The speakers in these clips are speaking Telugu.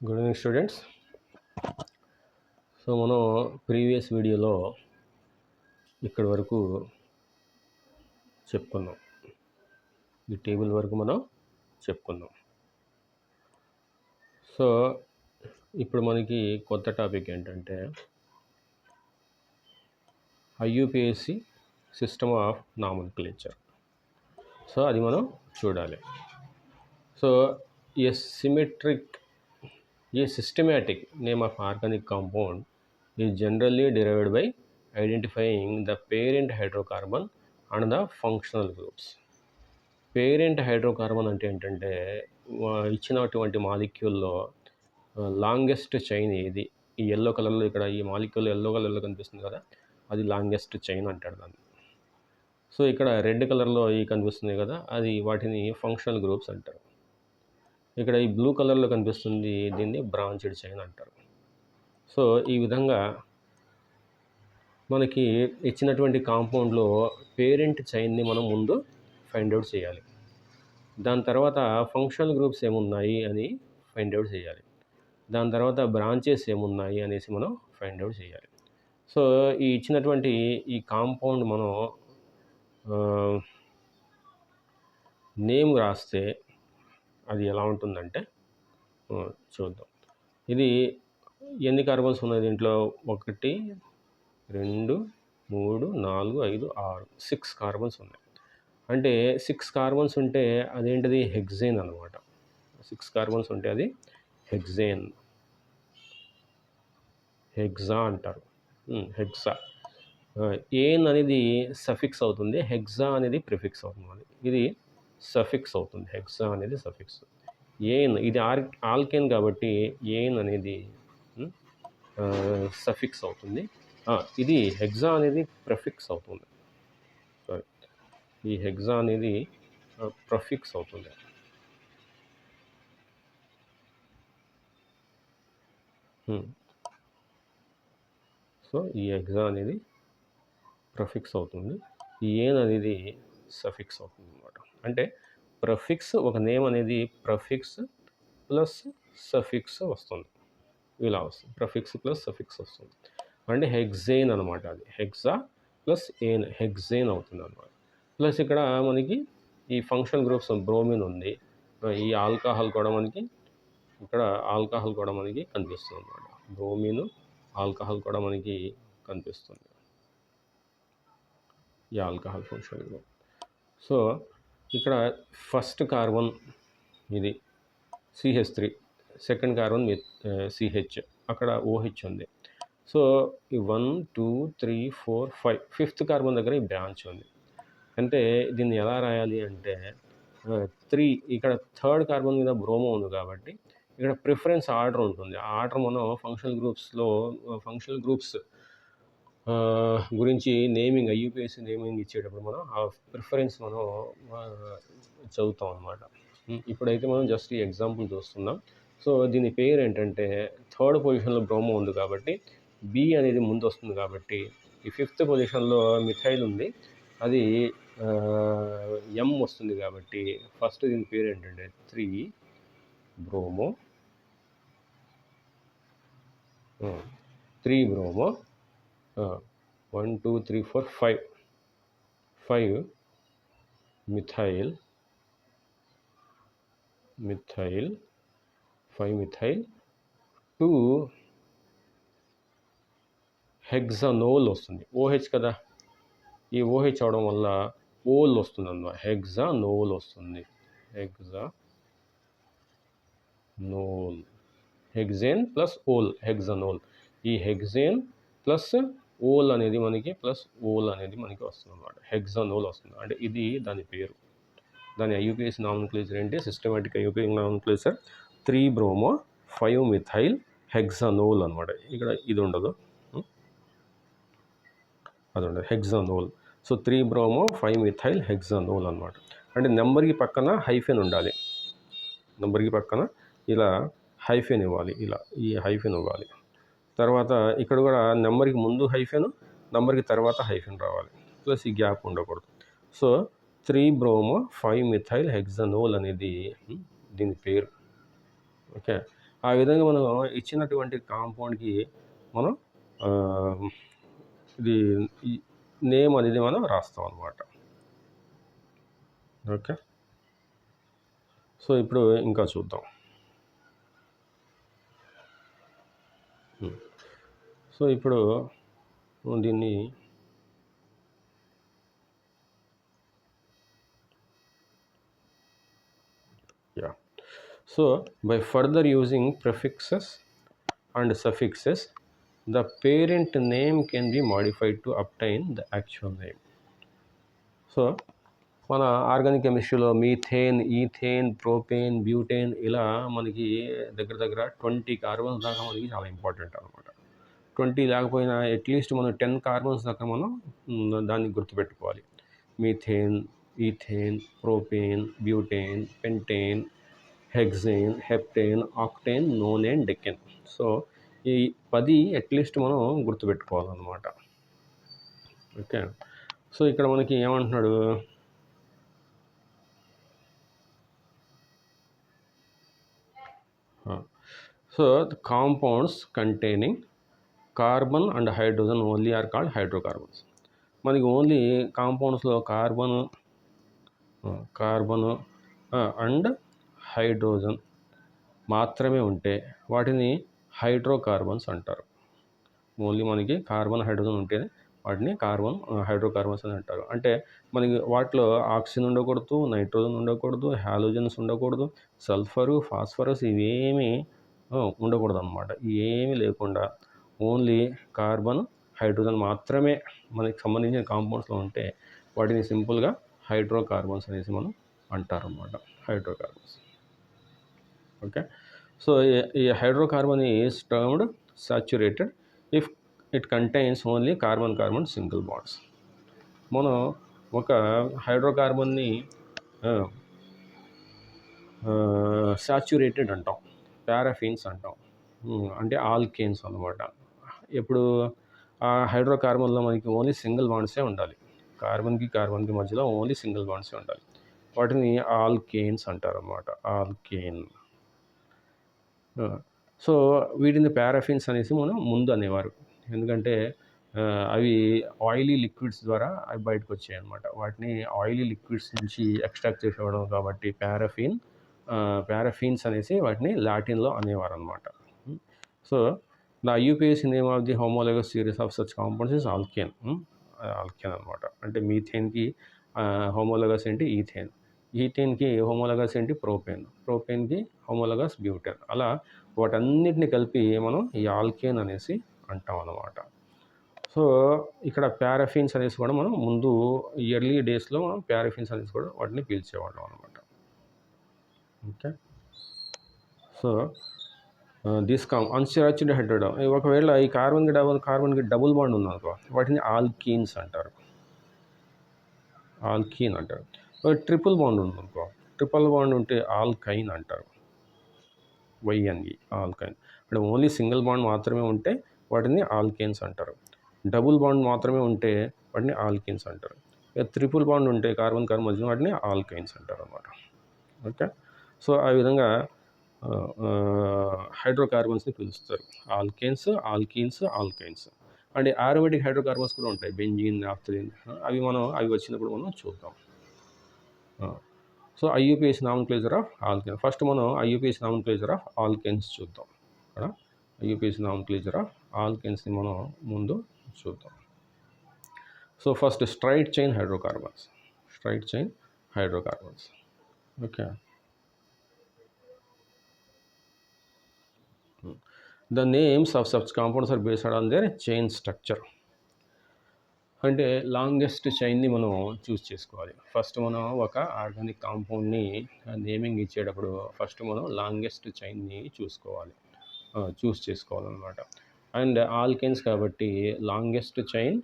Good evening students. సో మనం ప్రీవియస్ వీడియోలో ఇక్కడి వరకు చెప్పుకున్నాం, ఈ టేబుల్ వరకు మనం చెప్పుకున్నాం. సో ఇప్పుడు మనకి కొత్త టాపిక్ ఏంటంటే ఐయుపిఎస్సి సిస్టమ్ ఆఫ్ నామన్క్లేచర్. సో అది మనం చూడాలి. So A systematic name of organic compound is generally derived by identifying the parent hydrocarbon and the functional groups. Parent hydrocarbon అంటే ఏంటంటే ఇచ్చినటువంటి మాలిక్యూల్లో లాంగెస్ట్ చైన్ ఏది, ఈ ఎల్లో కలర్లో ఇక్కడ ఈ మాలిక్యూల్ ఎల్లో కలర్లో కనిపిస్తుంది కదా, అది లాంగెస్ట్ చైన్ అంటాడు దాన్ని. సో ఇక్కడ రెడ్ కలర్లో ఈ కనిపిస్తుంది కదా, అది వాటిని ఫంక్షనల్ గ్రూప్స్ అంటారు. ఇక్కడ ఈ బ్లూ కలర్లో కనిపిస్తుంది, దీన్ని బ్రాంచ్డ్ చైన్ అంటారు. సో ఈ విధంగా మనకి ఇచ్చినటువంటి కాంపౌండ్లో పేరెంట్ చైన్ని మనం ముందు ఫైండ్ అవుట్ చేయాలి. దాని తర్వాత ఫంక్షనల్ గ్రూప్స్ ఏమున్నాయి అని ఫైండ్ అవుట్ చేయాలి. దాని తర్వాత బ్రాంచెస్ ఏమున్నాయి అనేసి మనం ఫైండ్ అవుట్ చేయాలి. సో ఈ ఇచ్చినటువంటి ఈ కాంపౌండ్ మనం నేమ్ రాస్తే అది ఎలా ఉంటుందంటే చూద్దాం. ఇది ఎన్ని కార్బన్స్ ఉన్నాయి దీంట్లో? 1 2 3 4 5 6 6 కార్బన్స్ ఉన్నాయి. అంటే 6 కార్బన్స్ ఉంటే అదేంటిది? హెక్సేన్ అనమాట. 6 కార్బన్స్ ఉంటే అది హెక్సేన్, హెక్సా అంటారు. హెక్సా. ఏన్ అనేది సఫిక్స్ అవుతుంది, హెక్సా అనేది ప్రిఫిక్స్ అవుతుంది. ఇది సఫిక్స్ అవుతుంది, హెక్సా అనేది సఫిక్స్. ఏన్ ఇది ఆల్కేన్ కాబట్టి ఏన్ అనేది సఫిక్స్ అవుతుంది. ఇది హెక్సా అనేది ప్రిఫిక్స్ అవుతుంది. సారీ, ఈ హెక్సా అనేది ప్రిఫిక్స్ అవుతుంది. సో ఈ హెక్సా అనేది ప్రిఫిక్స్ అవుతుంది, ఈ ఏన్ అనేది సఫిక్స్ అవుతుంది అన్నమాట. అంటే ప్రిఫిక్స్, ఒక నేమ్ అనేది ప్రిఫిక్స్ ప్లస్ సఫిక్స్ వస్తుంది, ఇలా వస్తుంది. ప్రిఫిక్స్ ప్లస్ సఫిక్స్ వస్తుంది అంటే హెక్సేన్ అనమాట. అది హెక్సా ప్లస్ ఏన్, హెక్సేన్ అవుతుంది అనమాట. ప్లస్ ఇక్కడ మనకి ఈ ఫంక్షనల్ గ్రూప్స్ బ్రోమిన్ ఉంది, ఈ ఆల్కహాల్ కూడా మనకి ఇక్కడ ఆల్కహాల్ కూడా మనకి కనిపిస్తుంది అనమాట. బ్రోమిన్, ఆల్కహాల్ కూడా మనకి కనిపిస్తుంది, ఈ ఆల్కహాల్ ఫంక్షనల్ గ్రూప్. సో ఇక్కడ ఫస్ట్ కార్బన్ ఇది CH3, సెకండ్ కార్బన్ CH, అక్కడ OH ఉంది. సో ఈ 1 2 3 4 5 ఫిఫ్త్ కార్బన్ దగ్గర ఈ బ్రాంచ్ ఉంది. అంటే దీన్ని ఎలా రాయాలి అంటే 3, ఇక్కడ థర్డ్ కార్బన్ మీద బ్రోమో ఉంది కాబట్టి ఇక్కడ ప్రిఫరెన్స్ ఆర్డర్ ఉంటుంది. ఆ ఆర్డర్ మనం ఫంక్షనల్ గ్రూప్స్ గురించి నేమింగ్, ఐయుపిఎస్సి నేమింగ్ ఇచ్చేటప్పుడు మనం ఆ ప్రిఫరెన్స్ మనం చదువుతాం అన్నమాట. ఇప్పుడైతే మనం జస్ట్ ఈ ఎగ్జాంపుల్ చూస్తున్నాం. సో దీని పేరు ఏంటంటే, థర్డ్ పొజిషన్లో బ్రోమో ఉంది కాబట్టి బి అనేది ముందు వస్తుంది. కాబట్టి ఈ ఫిఫ్త్ పొజిషన్లో మిథైల్ ఉంది, అది ఎం వస్తుంది. కాబట్టి ఫస్ట్ దీని పేరు ఏంటంటే 3 బ్రోమో 1 2 3 4 5 మిథైల్ 2 హెక్సానోల్ వస్తుంది. OH కదా, ఈ OH అవడం వల్ల ఓల్ వస్తుంది అన్నమాట, హెక్సానోల్ వస్తుంది. హెక్సానోల్, హెక్సేన్ ప్లస్ ఓల్, హెక్సానోల్. ఈ హెక్సేన్ ప్లస్ ఓల్ అనేది మనకి వస్తుంది అన్నమాట, హెక్సానోల్ వస్తుంది. అంటే ఇది దాని పేరు. దాని ఐయుపిఎస్సి నామన్క్లేచర్ ఏంటి? Systematic IUPAC nomenclature 3 bromo 5 methyl hexanol అనమాట. ఇక్కడ ఇది ఉండదు, అది ఉండదు, hexanol. So 3 bromo 5 methyl hexanol అనమాట. అంటే నెంబర్కి పక్కన హైఫెన్ ఉండాలి, నెంబర్కి పక్కన ఇలా హైఫెన్ ఇవ్వాలి, ఇలా ఈ హైఫెన్ ఇవ్వాలి. తర్వాత ఇక్కడ కూడా నెంబర్కి ముందు హైఫెన్, నెంబర్కి తర్వాత హైఫెన్ రావాలి, ప్లస్ ఈ గ్యాప్ ఉండకూడదు. సో 3 బ్రోమో 5 మిథైల్ హెక్సానోల్ అనేది దీని పేరు. ఓకే. ఆ విధంగా మనం ఇచ్చినటువంటి కాంపౌండ్కి మనం ఇది నేమ్ అనేది మనం రాస్తాం అన్నమాట. ఓకే, సో ఇప్పుడు ఇంకా చూద్దాం. సో ఇప్పుడు దీన్ని so by further using prefixes and suffixes, the parent name can be modified to obtain the actual name. So మన ఆర్గానిక్ కెమిస్ట్రీలో మీథేన్, ఈథేన్, ప్రోపేన్, బ్యూటేన్ ఇలా మనకి దగ్గర దగ్గర 20 కార్బన్స్ దాకా మనకి చాలా ఇంపార్టెంట్ అనమాట. 20 లేకపోయినా అట్లీస్ట్ మనం 10 కార్బన్స్ దాకా మనం దాన్ని గుర్తుపెట్టుకోవాలి. Methane, ethane, propane, butane, pentane, hexane, heptane, octane, నోనేన్, Deccan. So ఈ 10 అట్లీస్ట్ మనం గుర్తుపెట్టుకోవాలన్నమాట. ఓకే, సో ఇక్కడ మనకి ఏమంటున్నాడు, so the compounds containing carbon and hydrogen only are called hydrocarbons. మనకి ఓన్లీ కాంపౌండ్స్లో కార్బన్ అండ్ హైడ్రోజన్ మాత్రమే ఉంటే వాటిని హైడ్రోకార్బన్స్ అంటారు. ఓన్లీ మనకి కార్బన్, హైడ్రోజన్ ఉంటేనే వాటిని హైడ్రోకార్బన్స్ అని అంటారు. అంటే మనకి వాటిలో ఆక్సిజన్ ఉండకూడదు, నైట్రోజన్ ఉండకూడదు, హాలోజన్స్ ఉండకూడదు, సల్ఫరు, ఫాస్ఫరస్ ఇవేమీ ఉండకూడదు అన్నమాట. ఏమీ లేకుండా ఓన్లీ కార్బన్, హైడ్రోజన్ మాత్రమే మనకి సంబంధించిన కాంపౌండ్స్లో ఉంటే వాటిని సింపుల్గా హైడ్రోకార్బన్స్ అనేసి మనం అంటారు అన్నమాట, హైడ్రోకార్బన్స్. ఓకే, సో ఈ hydrocarbon is termed saturated if it contains only carbon single bonds. మనం ఒక హైడ్రోకార్బన్ని సాచురేటెడ్ అంటాం, పారాఫిన్స్ అంటాం, అంటే ఆల్కేన్స్ అన్నమాట. ఇప్పుడు ఆ హైడ్రోకార్బన్లో మనకి ఓన్లీ సింగిల్ బాండ్సే ఉండాలి, కార్బన్కి మధ్యలో ఓన్లీ సింగిల్ బాండ్సే ఉండాలి. వాటిని ఆల్కేన్స్ అంటారు అన్నమాట, ఆల్కేన్. సో వీటిని పారాఫిన్స్ అనేసి మనం ముందు అనేవారు, ఎందుకంటే అవి ఆయిలీ లిక్విడ్స్ ద్వారా అవి బయటకు వచ్చాయి అన్నమాట. వాటిని ఆయిలీ లిక్విడ్స్ నుంచి ఎక్స్ట్రాక్ట్ చేసేవాడు కాబట్టి పారాఫిన్స్ అనేసి వాటిని లాటిన్లో అనేవారు అనమాట. So the IUPAC name of the homologous series of such compounds is alkane. Alkane అనమాట. అంటే మీథేన్కి హోమోలోగస్ ఏంటి ఈథేన్, ఈథేన్కి హోమోలోగస్ ఏంటి ప్రోపేన్కి హోమోలోగస్ బ్యూటేన్. అలా వాటన్నిటిని కలిపి మనం ఈ ఆల్కేన్ అనేసి అంటాం అన్నమాట. సో ఇక్కడ పారాఫిన్స్ అనేసి కూడా మనం ముందు ఎర్లీ డేస్లో మనం పారాఫిన్స్ అనేసి కూడా వాటిని పీల్చేవాళ్ళం అనమాట. Okay, so this unsaturated hydrogen, ఒకవేళ ఈ కార్బన్కి డబుల్ బాండ్ ఉందనుకో వాటిని ఆల్కీన్స్ అంటారు, ఆల్కీన్ అంటారు. ట్రిపుల్ బాండ్ ఉందనుకో, ట్రిపుల్ బాండ్ ఉంటే ఆల్కైన్ అంటారు, YNE, ఆల్కైన్. అంటే ఓన్లీ సింగిల్ బాండ్ మాత్రమే ఉంటే వాటిని ఆల్కేన్స్ అంటారు, డబుల్ బాండ్ మాత్రమే ఉంటే వాటిని ఆల్కిన్స్ అంటారు, ట్రిపుల్ బాండ్ ఉంటే కార్బన్ మధ్య వాటిని ఆల్కైన్స్ అంటారు అన్నమాట. ఓకే, సో ఆ విధంగా హైడ్రోకార్బన్స్ని పిలుస్తారు, alkanes, alkenes, alkynes. And aromatic hydrocarbons కూడా ఉంటాయి, బెంజీన్, నాఫ్థలిన్. అవి వచ్చినప్పుడు మనం చూద్దాం. So IUPAC nomenclature of alkane. First మనం IUPAC నామెన్క్లేచర్ ఆఫ్ ఆల్కేన్స్ చూద్దాం. ఇక్కడ IUPAC నామెన్క్లేచర్ ఆఫ్ ఆల్కేన్స్ని మనం ముందు చూద్దాం. So first straight chain hydrocarbons. Okay, the names of such compounds are based on their chain structure. అంటే లాంగెస్ట్ చైన్ని మనం చూస్ చేసుకోవాలి. ఫస్ట్ మనం ఒక ఆర్గానిక్ కాంపౌండ్ని నేమింగ్ ఇచ్చేటప్పుడు ఫస్ట్ మనం లాంగెస్ట్ చైన్ని చూస్ చేసుకోవాలన్నమాట. అండ్ ఆల్కేన్స్ కాబట్టి లాంగెస్ట్ చైన్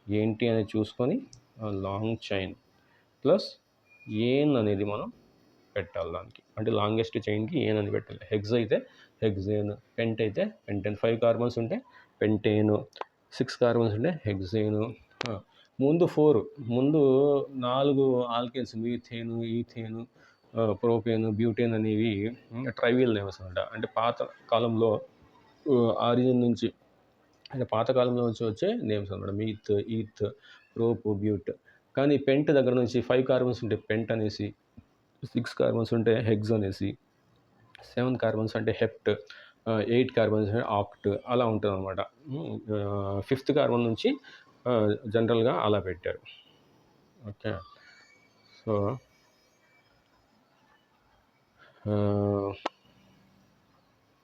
ఏంటి అనేది చూసుకొని లాంగ్ చైన్ ప్లస్ ఏన్ అనేది మనం పెట్టాలి దానికి. అంటే లాంగెస్ట్ చైన్కి ఏన్ అని పెట్టాలి. హెగ్జ్ అయితే హెగ్జేన్, పెంట్ అయితే పెంటేన్. 5 కార్బన్స్ ఉంటే పెంటేను, 6 కార్బన్స్ ఉంటే హెగ్జేను. ముందు 4 ఆల్కేన్స్, మీథేను, ఈథేను, ప్రోపేన్, బ్యూటేన్ అనేవి ట్రైవియల్ నేమ్స్ అనమాట. అంటే పాత కాలంలో ఆరిజిన్ నుంచి అంటే పాతకాలంలో నుంచి వచ్చే నేమ్స్ అనమాట. Meat, eth, prop, బ్యూట్. కానీ పెంట్ దగ్గర నుంచి 5 కార్బన్స్ ఉంటే పెంట్ అనేసి, 6 కార్బన్స్ ఉంటే హెగ్స్ అనేసి, 7 కార్బన్స్ అంటే హెప్ట్, 8 కార్బన్స్ అంటే ఆక్ట్ అలా ఉంటుందన్నమాట. 5th కార్బన్ నుంచి జనరల్గా అలా పెట్టారు. Okay. So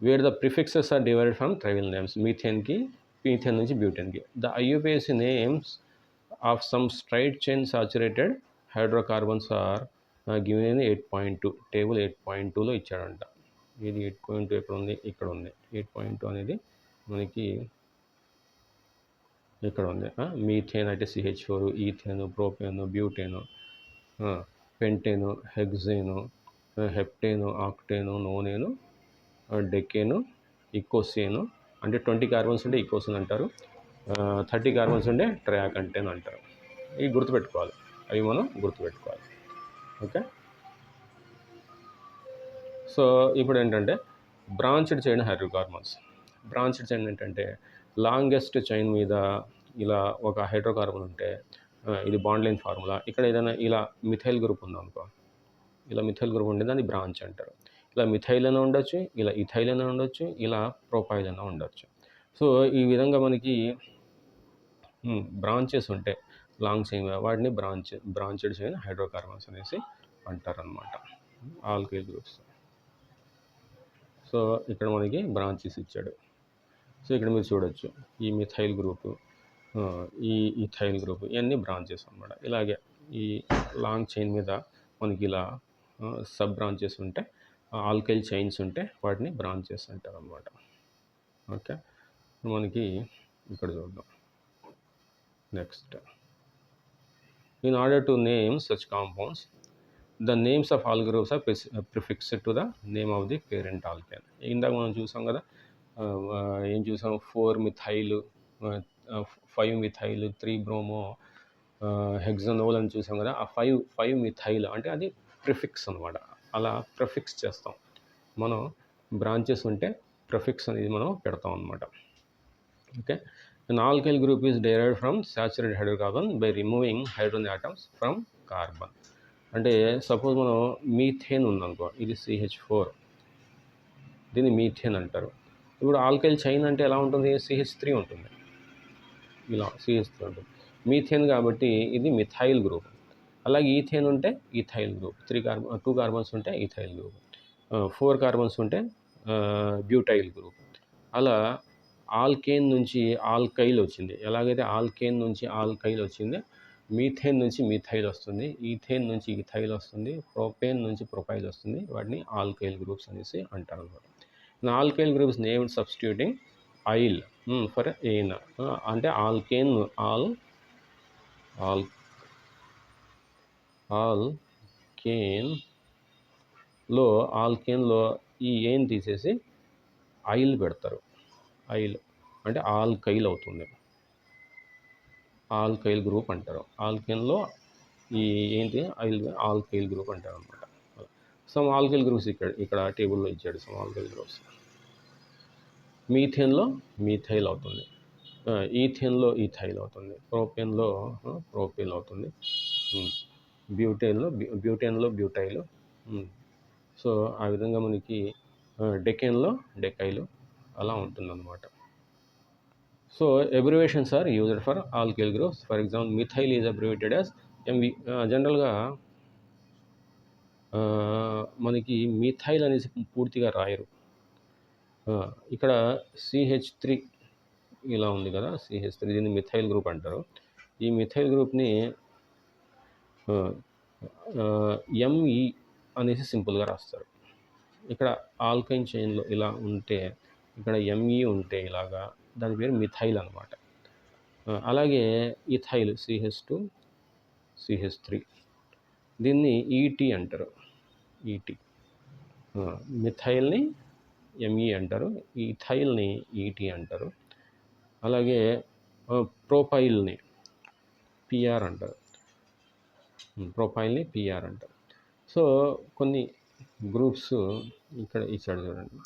where the prefixes are divided from trivial names. మీథేన్కి మీథేన్ నుంచి బ్యూటేన్కి. The IUPAC names of some straight chain saturated hydrocarbons are given in 8.2 table 8.2లో ఇచ్చాడంట. ఇది 8.2 ఎక్కడ ఉంది? ఇక్కడ ఉంది. 8.2 అనేది మనకి ఇక్కడ ఉంది. మీథేన్ అంటే CH4, ఈథేను, ప్రోపేను, బ్యూటేను, పెంటేను, హెగ్జేను, హెప్టేను, ఆక్టేను, నోనేను, డెకేను, ఇకోసేను. అంటే 20 కార్బన్స్ ఉంటే ఇకోసేన్ అంటారు, 30 కార్బన్స్ ఉంటే ట్రయాకంటేన్ అంటారు. ఇవి గుర్తుపెట్టుకోవాలి, అవి మనం గుర్తుపెట్టుకోవాలి. ఓకే. సో ఇప్పుడు ఏంటంటే branched chain hydrocarbons. Branched chain ఏంటంటే లాంగెస్ట్ చైన్ మీద ఇలా ఒక హైడ్రోకార్బన్ ఉంటే ఇది బాండ్ లైన్ ఫార్ములా. ఇక్కడ ఏదైనా ఇలా మిథైల్ గ్రూప్ ఉందనుకో, ఇలా మిథైల్ గ్రూప్ ఉంటే దాన్ని బ్రాంచ్ అంటారు. ఇలా మిథైల్ అయినా ఉండొచ్చు, ఇలా ఇథైల్ అయినా ఉండొచ్చు, ఇలా ప్రొపైల్ అయినా ఉండొచ్చు. సో ఈ విధంగా మనకి బ్రాంచెస్ ఉంటే లాంగ్ చైన్ వాటిని బ్రాంచ్డ్ చైన్ హైడ్రోకార్బన్స్ అనేసి అంటారనమాట, ఆల్కైల్ గ్రూప్స్. సో ఇక్కడ మనకి బ్రాంచెస్ ఇచ్చాడు. సో ఇక్కడ మీరు చూడొచ్చు ఈ మిథైల్ గ్రూపు, ఈ ఇథైల్ గ్రూప్, ఇవన్నీ బ్రాంచెస్ అనమాట. ఇలాగే ఈ లాంగ్ చైన్ మీద మనకి ఇలా సబ్ బ్రాంచెస్ ఉంటే, ఆల్కైల్ చైన్స్ ఉంటే వాటిని బ్రాంచెస్ అంటారు అనమాట. ఓకే. మనకి ఇక్కడ చూద్దాం next. In order to name such compounds, the names of all groups are prefixed to the name of the parent alkane. ఇందాక మనం చూసాం కదా, ఏం చూసాం? 4 మిథైల్, 5 మిథైల్, 3 బ్రోమో, హెక్సనోల్ అని చూసాం కదా. ఆ 5 మిథైల్ అంటే అది ప్రిఫిక్స్ అనమాట. అలా ప్రిఫిక్స్ చేస్తాం మనం. బ్రాంచెస్ ఉంటే ప్రిఫిక్స్ అనేది మనం పెడతాం అనమాట. Okay. An alkyl group is derived from saturated hydrocarbon by removing hydrogen atoms from carbon. అంటే సపోజ్ మనం మీథేన్ ఉందనుకో, ఇది CH4, దీన్ని మీథేన్ అంటారు. ఇప్పుడు ఆల్కైల్ చైన్ అంటే ఎలా ఉంటుంది? CH3 ఉంటుంది, ఇలా CH3 ఉంటుంది. మీథేన్ కాబట్టి ఇది మిథైల్ గ్రూప్. అలాగే ఈథేన్ ఉంటే ఈథైల్ గ్రూప్, 2 కార్బన్స్ ఉంటే ఈథైల్ గ్రూప్, 4 కార్బన్స్ ఉంటే బ్యూటైల్ గ్రూప్. అలా ఆల్కేన్ నుంచి ఆల్కైల్ వచ్చింది. ఎలాగైతే ఆల్కేన్ నుంచి ఆల్కైల్ వచ్చింది, మీథేన్ నుంచి మిథైల్ వస్తుంది, ఈథేన్ నుంచి ఈథైల్ వస్తుంది, ప్రొపేన్ నుంచి ప్రొపైల్ వస్తుంది. వాటిని ఆల్కైల్ గ్రూప్స్ అనేసి అంటారు అనమాట. Alkyl groups named substituting yl for ane. అంటే ఆల్కేన్ ఆల్కేన్లో ఈ ఎయిన్ తీసేసి ఐల్ పెడతారు. ఐల్ అంటే ఆల్కైల్ అవుతుంది, ఆల్కైల్ గ్రూప్ అంటారు. ఆల్కేన్లో ఈ ఏంటి ఐల్, ఆల్కైల్ గ్రూప్ అంటారు అనమాట. సమ్ ఆల్కైల్ గ్రూప్స్ ఇక్కడ టేబుల్లో ఇచ్చాడు. సమ్ ఆల్కైల్ గ్రూప్స్ మీథేన్లో మీథైల్ అవుతుంది, ఈథేన్లో ఈథైల్ అవుతుంది, ప్రోపేన్లో ప్రోపైల్ అవుతుంది, బ్యూటేన్లో బ్యూటైల్. సో ఆ విధంగా మనకి డెకేన్లో డెకైల్ అలా ఉంటుందన్నమాట. So abbreviations are used for alkyl groups. For example methyl is abbreviated as MV. జనరల్గా మనకి మిథైల్ అనేసి పూర్తిగా రాయరు. ఇక్కడ CH3 ఇలా ఉంది కదా, CH3, దీన్ని మిథైల్ గ్రూప్ అంటారు. ఈ మిథైల్ గ్రూప్ని ME అనేసి సింపుల్గా రాస్తారు. ఇక్కడ ఆల్కైన్ చైన్లో ఇలా ఉంటే, ఇక్కడ ME ఉంటే ఇలాగా, దాని పేరు మిథైల్ అనమాట. అలాగే ఇథైల్ CH2 CH3, దీన్ని ET అంటారు. ET. మిథైల్ని ME అంటారు, ఇథైల్ని ET అంటారు. అలాగే ప్రొపైల్ని PR అంటారు, ప్రొపైల్ని PR అంటారు. సో కొన్ని గ్రూప్స్ ఇక్కడ ఇచ్చాడు చూడండి.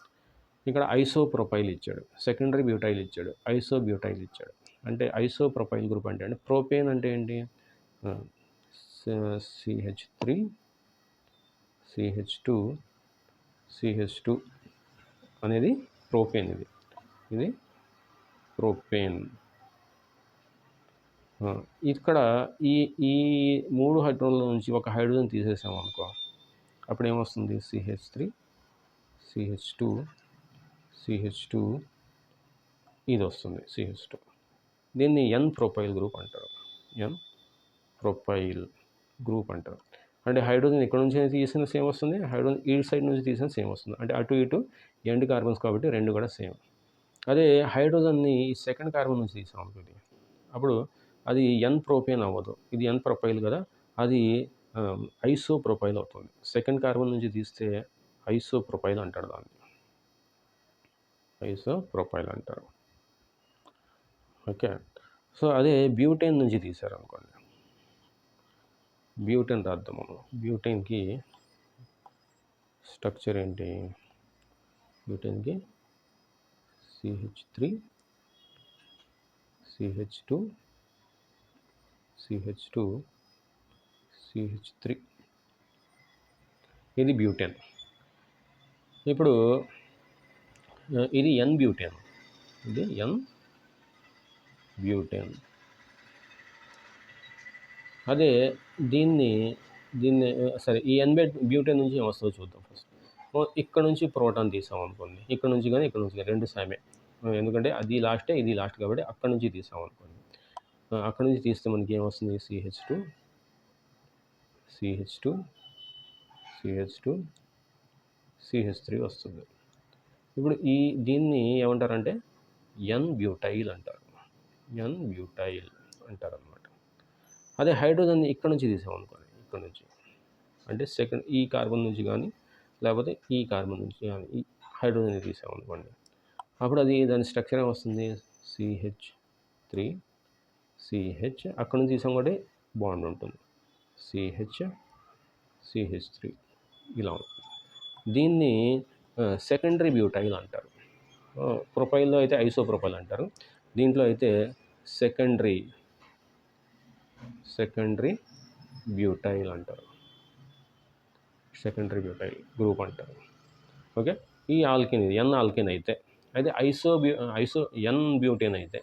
ఇక్కడ ఐసోప్రొపైల్ ఇచ్చాడు, సెకండరీ బ్యూటైల్ ఇచ్చాడు, ఐసోబ్యూటైల్ ఇచ్చాడు. అంటే ఐసోప్రొపైల్ గ్రూప్ అంటే ప్రోపేన్ అంటే ఏంటి? CH3 CH2 CH2 అనేది ప్రోపేన్. ఇది ప్రోపేన్. ఇక్కడ ఈ ఈ 3 హైడ్రోజన్ల నుంచి ఒక హైడ్రోజన్ తీసేసాం అనుకో, అప్పుడు ఏమొస్తుంది? CH3 CH2 CH2 ఇది వస్తుంది, CH2. దీన్ని ఎన్ ప్రొపైల్ గ్రూప్ అంటారు. ఎన్ ప్రొపైల్ గ్రూప్ అంటారు. అంటే హైడ్రోజన్ ఇక్కడ నుంచి తీసిన సేమ్ వస్తుంది, హైడ్రోజన్ ఈ సైడ్ నుంచి తీసిన సేమ్ వస్తుంది. అంటే అటు ఇటు ఎండ్ కార్బన్స్ కాబట్టి రెండు కూడా సేమ్. అదే హైడ్రోజన్ని సెకండ్ కార్బన్ నుంచి తీసాం అనుకోండి, అప్పుడు అది ఎన్ ప్రోపేన్ అవ్వదు, ఇది ఎన్ ప్రొపైల్ కదా, అది ఐసో ప్రొపైల్ అవుతుంది. సెకండ్ కార్బన్ నుంచి తీస్తే ఐసో ప్రొపైల్ అంటారు దాన్ని, ఐసో ప్రొపైల్ అంటారు. ఓకే. సో అదే బ్యూటేన్ నుంచి తీశారు అనుకోండి, బ్యూటేన్ రాద్దాం మనం. బ్యూటేన్కి స్ట్రక్చర్ ఏంటి? బ్యూటేన్కి CH3 CH2 CH2 CH3 ఇది బ్యూటేన్. ఇప్పుడు ఇది ఎన్ బ్యూటేన్, ఇది ఎన్ బ్యూటేన్. అదే దీన్ని సరే, ఈ ఎన్ బ్యూటేన్ నుంచి ఏమొస్తుందో చూద్దాం ఫస్ట్. ఇక్కడ నుంచి ప్రోటాన్ తీసాం అనుకోండి, ఇక్కడ నుంచి కానీ ఇక్కడ నుంచి కానీ రెండు సేమే, ఎందుకంటే అది లాస్టే ఇది లాస్ట్ కాబట్టి అక్కడ నుంచి తీసాం అనుకోండి. అక్కడ నుంచి తీస్తే మనకి ఏమొస్తుంది? CH2 CH2 CH2 CH3 వస్తుంది. ఇప్పుడు దీన్ని ఏమంటారంటే ఎన్ బ్యూటైల్ అంటారు, ఎన్ బ్యూటైల్ అంటారు అనమాట. అదే హైడ్రోజన్ ఇక్కడ నుంచి తీసామనుకోండి, ఇక్కడ నుంచి అంటే సెకండ్ ఈ కార్బన్ నుంచి కానీ లేకపోతే ఈ కార్బన్ నుంచి కానీ ఈ హైడ్రోజన్ తీసామనుకోండి, అప్పుడు అది దాని స్ట్రక్చర్ ఏమొస్తుంది? CH3 CH, అక్కడ నుంచి తీసాం కాబట్టి బాండ్ ఉంటుంది, CH CH3 ఇలా ఉంటుంది. దీన్ని సెకండరీ బ్యూటైల్ అంటారు. ప్రొపైల్లో అయితే ఐసోప్రొపైల్ అంటారు, దీంట్లో అయితే సెకండరీ బ్యూటైల్ అంటారు, సెకండరీ బ్యూటైల్ గ్రూప్ అంటారు. ఓకే. ఈ ఆల్కేన్ ఇది ఎన్ ఆల్కేన్ అయితే ఎన్ బ్యూటేన్ అయితే,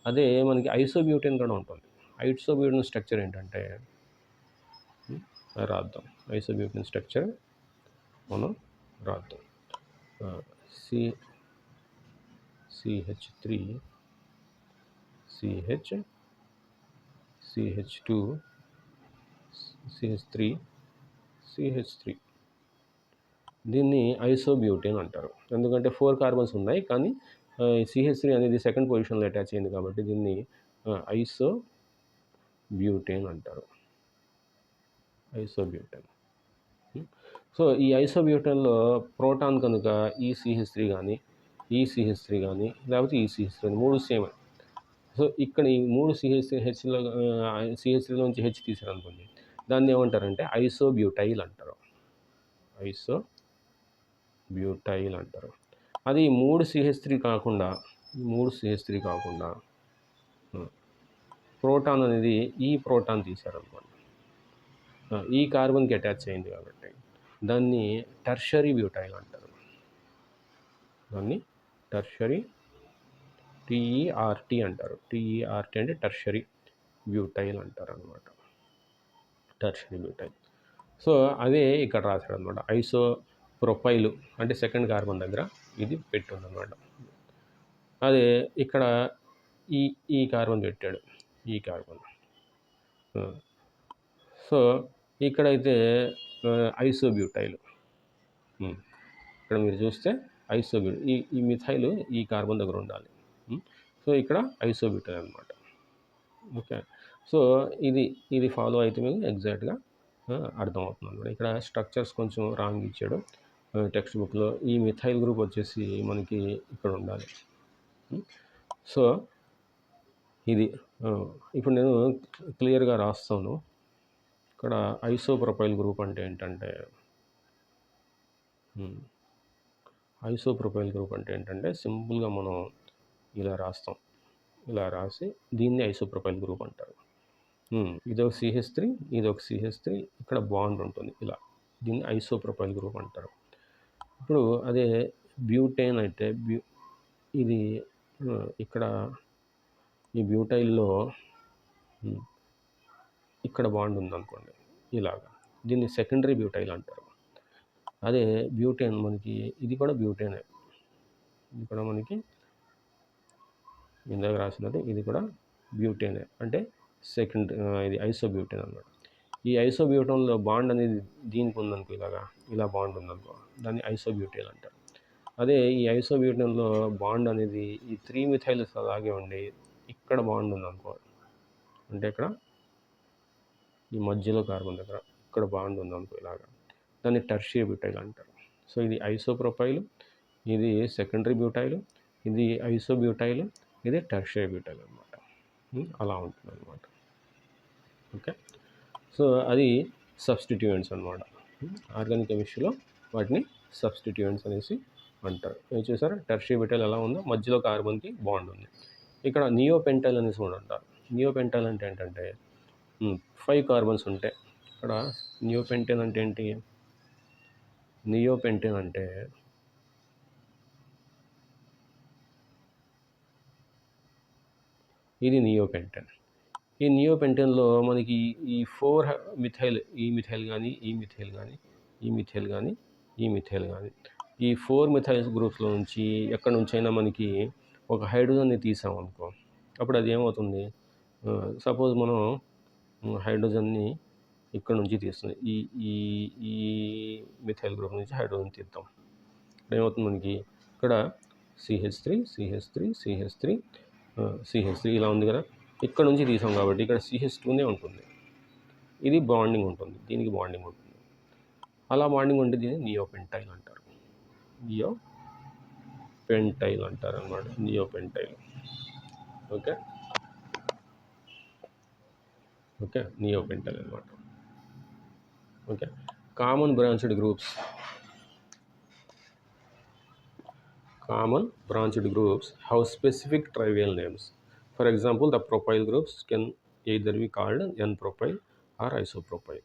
అదే మనకి ఐసోబ్యూటేన్ కూడా ఉంటుంది. ఐసోబ్యూటేన్ స్ట్రక్చర్ ఏంటంటే రాద్దాం, ఐసోబ్యూటేన్ స్ట్రక్చర్ మనం రాద్దాం. CH3 CH CH2 CH3 CH3 దీన్ని ఐసోబ్యూటేన్ అంటారు. ఎందుకంటే 4 కార్బన్స్ ఉన్నాయి, కానీ CH3 అనేది సెకండ్ పొజిషన్లో అటాచ్ అయింది కాబట్టి దీన్ని ఐసోబ్యూటేన్ అంటారు, ఐసోబ్యూటేన్. సో ఈ ఐసోబ్యూటేన్లో ప్రోటాన్ కనుక ఈ CH3 కానీ ఈ CH3 కానీ లేకపోతే ఈ CH3 కానీ మూడు సేమ్. సో ఇక్కడ ఈ మూడు CH3లో నుంచి హెచ్ తీసారు అనుకోండి, దాన్ని ఏమంటారంటే ఐసోబ్యూటైల్ అంటారు, ఐసోబ్యూటైల్ అంటారు. అది మూడు CH3 కాకుండా ప్రోటాన్ అనేది ఈ ప్రోటాన్ తీశారనుకోండి, ఈ కార్బన్కి అటాచ్ అయింది కాబట్టి దాన్ని టెర్షరీ బ్యూటైల్ అంటారు, దాన్ని టెర్షరీ TERT అంటారు. TERT అంటే టెర్షరీ బ్యూటైల్ అంటారు అనమాట, టెర్షరీ బ్యూటైల్. సో అదే ఇక్కడ రాశాడు అనమాట, ఐసో ప్రొపైల్ అంటే సెకండ్ కార్బన్ దగ్గర ఇది పెట్టుందన్నమాట. అదే ఇక్కడ ఈ కార్బన్ పెట్టాడు, ఈ కార్బన్. సో ఇక్కడైతే ఐసోబ్యూటైల్, ఇక్కడ మీరు చూస్తే ఈ మిథైల్ ఈ కార్బన్ దగ్గర ఉండాలి. సో ఇక్కడ ఐసోబ్యూటైల్ అనమాట. ఓకే. సో ఇది ఫాలో అయితే మీకు ఎగ్జాక్ట్గా అర్థమవుతుంది అనమాట. ఇక్కడ స్ట్రక్చర్స్ కొంచెం రాంగ్ ఇచ్చాడు టెక్స్ట్ బుక్లో. ఈ మిథైల్ గ్రూప్ వచ్చేసి మనకి ఇక్కడ ఉండాలి. సో ఇది ఇప్పుడు నేను క్లియర్గా రాస్తాను. ఇక్కడ ఐసోప్రొపైల్ గ్రూప్ అంటే ఏంటంటే ఐసోప్రొపైల్ గ్రూప్ అంటే ఏంటంటే సింపుల్గా మనం ఇలా రాస్తాం, ఇలా రాసి దీన్ని ఐసోప్రొపైల్ గ్రూప్ అంటారు. ఇదొక CH3, ఇదొక CH3, ఇక్కడ బాండ్ ఉంటుంది ఇలా, దీన్ని ఐసోప్రొపైల్ గ్రూప్ అంటారు. ఇప్పుడు అదే బ్యూటేన్ అయితే ఇది ఇక్కడ ఈ బ్యూటైల్లో ఇక్కడ బాండ్ ఉందనుకోండి ఇలాగా, దీన్ని సెకండరీ బ్యూటైల్ అంటారు. అదే బ్యూటేన్ మనకి ఇది కూడా బ్యూటేనే, ఇది కూడా మనకి ఇందాక రాసినట్టు ఇది కూడా బ్యూటేనే, అంటే సెకండ్ ఇది ఐసోబ్యూటేన్ అన్నమాట. ఈ ఐసోబ్యూటేన్లో బాండ్ అనేది దీనికి ఉందనుకో, ఇలాగా ఇలా బాండ్ ఉందనుకో, దాన్ని ఐసోబ్యూటేన్ అంటారు. అదే ఈ ఐసోబ్యూటేన్లో బాండ్ అనేది ఈ 3 మిథైల్స్ అలాగే ఉండి ఇక్కడ బాండ్ ఉందనుకో, అంటే ఇక్కడ ఈ మధ్యలో కార్బన్ దగ్గర ఇక్కడ బాండ్ ఉందనుకో ఇలాగా, దాన్ని టెర్షియరీ బ్యూటైల్ అంటారు. సో ఇది ఐసోప్రొపైల్, ఇది సెకండరీ బ్యూటైల్, ఇది ఐసోబ్యూటైల్, ఇది టెర్షియరీ బ్యూటైల్ అనమాట. అలా ఉంటుంది అనమాట. ఓకే, సో అది సబ్స్టిట్యూయెంట్స్ అనమాట. ఆర్గానిక్ కెమిస్ట్రీలో వాటిని సబ్స్టిట్యూయెంట్స్ అనేసి అంటారు. చూసారా టెర్షియరీ బ్యూటైల్ ఎలా ఉందో, మధ్యలో కార్బన్కి బాండ్ ఉంది. ఇక్కడ నియోపెంటైల్ అనేసి కూడా అంటారు. నియోపెంటైల్ అంటే ఏంటంటే 5 కార్బన్స్ ఉంటాయి. ఇక్కడ నియోపెంటైన్ అంటే ఏంటి, నియోపెంటైన్ అంటే ఇది నియోపెంటైన్. ఈ నియోపెంటైన్లో మనకి ఈ 4 మిథైల్, ఈ మిథైల్ కానీ, ఈ మిథైల్ కానీ, ఈ మిథైల్ కానీ, ఈ మిథైల్ కానీ, ఈ 4 మిథైల్స్ గ్రూప్స్లో నుంచి ఎక్కడి నుంచైనా మనకి ఒక హైడ్రోజన్ని తీసామనుకో, అప్పుడు అది ఏమవుతుంది, సపోజ్ మనం హైడ్రోజన్ని ఇక్కడ నుంచి తీస్తుంది, ఈ ఈ ఈ మిథైల్ గ్రూప్ నుంచి హైడ్రోజన్ తీద్దాం, ఇప్పుడు ఏమవుతుంది మనకి ఇక్కడ CH3 CH3 CH3 CH3 ఇలా ఉంది కదా, ఇక్కడ నుంచి తీసాం కాబట్టి ఇక్కడ CH2నే ఉంటుంది, ఇది బాండింగ్ ఉంటుంది, దీనికి బాండింగ్ ఉంటుంది. అలా బాండింగ్ ఉంటే దీన్ని నియోపెంటైల్ అంటారు, నియోపెంటైల్ అంటారు అన్నమాట, నియోపెంటైల్. ఓకే ఓకే, నియోపెంటైల్ అనమాట. Okay, common branched groups. Common branched groups have specific trivial names. For example, the propyl groups can either be called N-propyl or isopropyl.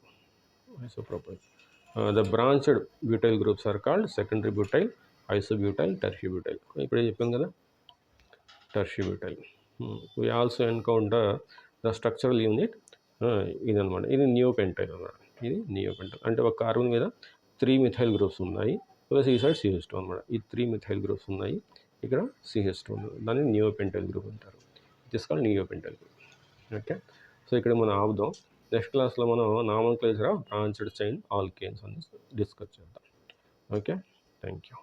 The branched butyl groups are called secondary butyl, isobutyl, tertiary butyl. ఇప్పుడు చెప్పాం కదా tertiary butyl. We also encounter the structural unit ఇదన్నమాట, ఇది నియోపెంటైల్ అన్నమాట. ఇది నియోపెంటైల్ అంటే ఒక కార్బన్ మీద 3 మిథైల్ గ్రూప్స్ ఉన్నాయి, ప్లస్ ఈ సైడ్ CH2 అనమాట. ఈ 3 మిథైల్ గ్రూప్స్ ఉన్నాయి, ఇక్కడ CH2 ఉంది, దాన్ని నియోపెంటైల్ గ్రూప్ అంటారు. This called neopentyl group. Okay, so ఇక్కడ మనం ఆపుదాం. నెక్స్ట్ క్లాస్లో మనం nomenclature of branched chain alkanes అని డిస్కస్ చేద్దాం. Okay, thank you.